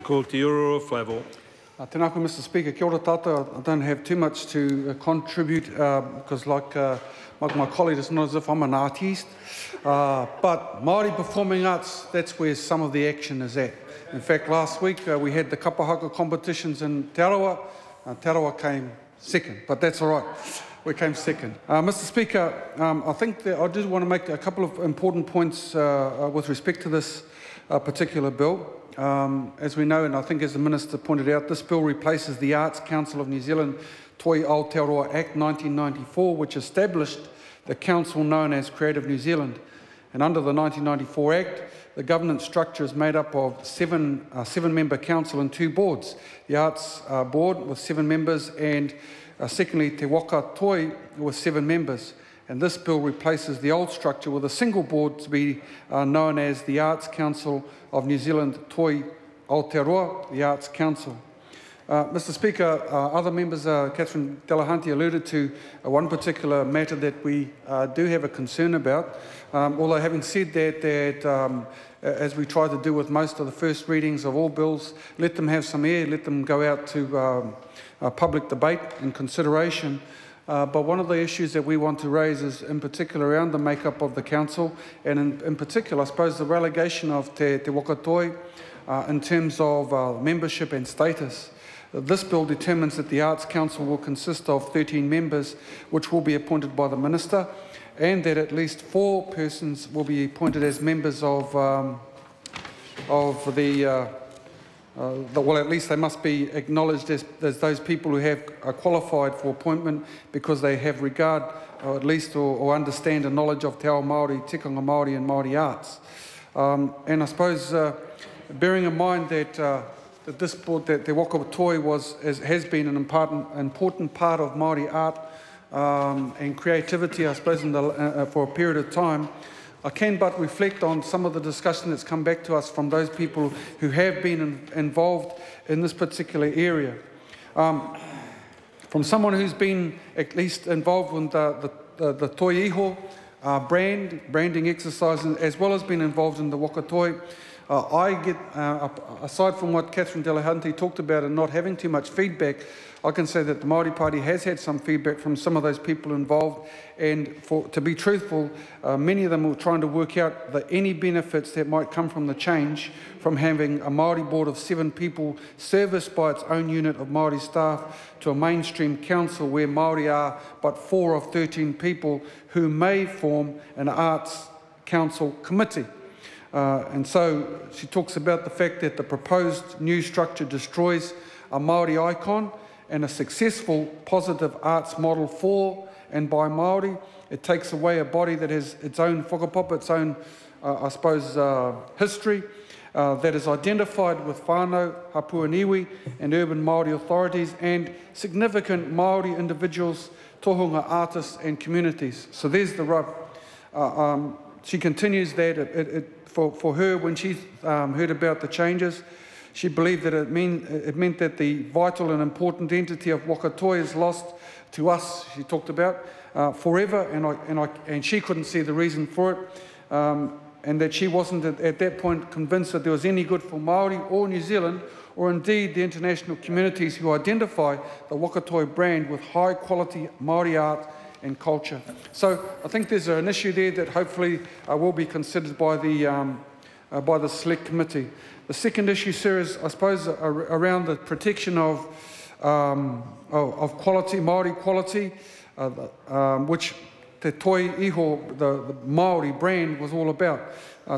Ko te Ururu Flavel. Tēnā koe, Mr. Speaker. Kia ora tātou. I don't have too much to contribute because like my colleague, it's not as if I'm an artist. But Māori performing arts, that's where some of the action is at. In fact, last week we had the kapahaka competitions in Te Arawa. Te Arawa came second, but that's all right. We came second. Mr. Speaker, I think that I did want to make a couple of important points with respect to this particular bill. As we know, and I think as the Minister pointed out, this bill replaces the Arts Council of New Zealand Toi Aotearoa Act 1994, which established the council known as Creative New Zealand. And under the 1994 Act, the governance structure is made up of seven-member council and 2 boards. The Arts Board with 7 members and secondly, Te Waka Toi with 7 members. And this bill replaces the old structure with a single board to be known as the Arts Council of New Zealand Toi Aotearoa, the Arts Council. Mr. Speaker, other members, Catherine Delahanty alluded to one particular matter that we do have a concern about. Although having said that, as we try to do with most of the first readings of all bills, let them have some air, let them go out to public debate and consideration. But one of the issues that we want to raise is in particular around the makeup of the council and in particular, I suppose, the relegation of Te Waka Toi in terms of membership and status. This bill determines that the Arts Council will consist of 13 members, which will be appointed by the Minister, and that at least 4 persons will be appointed as members of well, at least they must be acknowledged as those people who have qualified for appointment because they have regard, or at least, or understand a knowledge of Te Ao Māori, Tikanga Māori and Māori arts. And I suppose, bearing in mind that that this board, that Te Waka Toi has been an important part of Māori art and creativity, I suppose, for a period of time, I can but reflect on some of the discussion that's come back to us from those people who have been involved in this particular area. From someone who's been at least involved with the Toi Iho branding exercises, as well as been involved in the Waka Toi, I get, aside from what Catherine Delahanty talked about and not having too much feedback, I can say that the Māori Party has had some feedback from some of those people involved, and to be truthful, many of them were trying to work out any benefits that might come from the change from having a Māori board of 7 people serviced by its own unit of Māori staff to a mainstream council where Māori are but 4 of 13 people who may form an arts council committee. And so she talks about the fact that the proposed new structure destroys a Māori icon and a successful positive arts model for and by Māori. It takes away a body that has its own whakapapa, its own, I suppose, history, that is identified with whānau, hapua niwi and urban Māori authorities and significant Māori individuals, tohunga artists and communities. So there's the rub. She continues that for her, when she heard about the changes, she believed that it meant that the vital and important entity of Waka Toi is lost to us, she talked about, forever, and she couldn't see the reason for it, and that she wasn't at that point convinced that there was any good for Māori or New Zealand, or indeed the international communities who identify the Waka Toi brand with high quality Māori art and culture. So I think there's an issue there that hopefully will be considered by the Select Committee. The second issue, sir, is I suppose around the protection of quality, Māori quality, which Te Toi Iho, the Māori brand, was all about.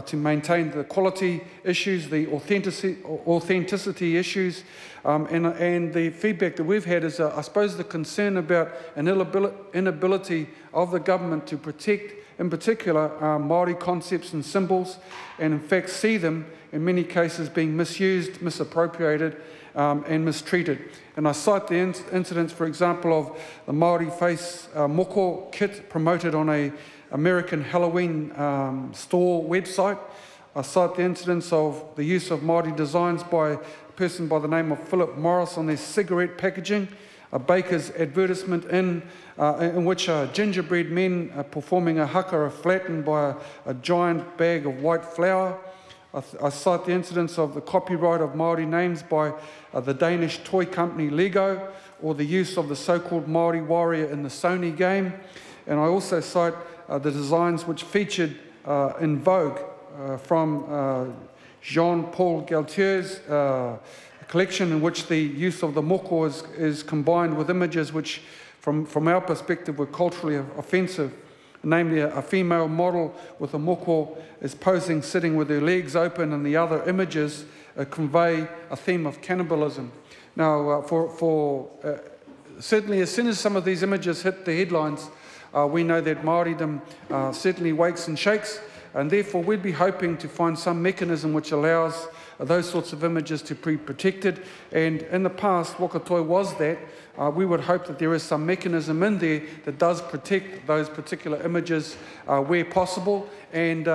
To maintain the quality issues, the authenticity issues, and the feedback that we've had is, I suppose, the concern about an inability of the government to protect, in particular, Māori concepts and symbols, and in fact see them, in many cases, being misused, misappropriated, and mistreated. And I cite the incidents, for example, of the Māori Face Moko kit promoted on a American Halloween store website. I cite the incidents of the use of Māori designs by a person by the name of Philip Morris on their cigarette packaging, a baker's advertisement in which gingerbread men performing a haka are flattened by a giant bag of white flour, I cite the incidents of the copyright of Māori names by the Danish toy company Lego, or the use of the so-called Māori warrior in the Sony game. And I also cite the designs which featured in Vogue from Jean-Paul Gaultier's collection, in which the use of the moko is combined with images which, from our perspective, were culturally offensive. Namely, a female model with a moko is posing sitting with her legs open, and the other images convey a theme of cannibalism. Now, certainly as soon as some of these images hit the headlines, we know that Māoridom certainly wakes and shakes, and therefore we'd be hoping to find some mechanism which allows those sorts of images to be protected. And in the past, Wakatoi was that. We would hope that there is some mechanism in there that does protect those particular images where possible, and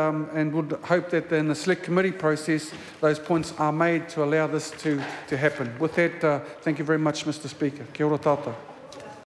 would hope that in the select committee process those points are made to allow this to happen. With that, thank you very much, Mr. Speaker. Kia ora tātou.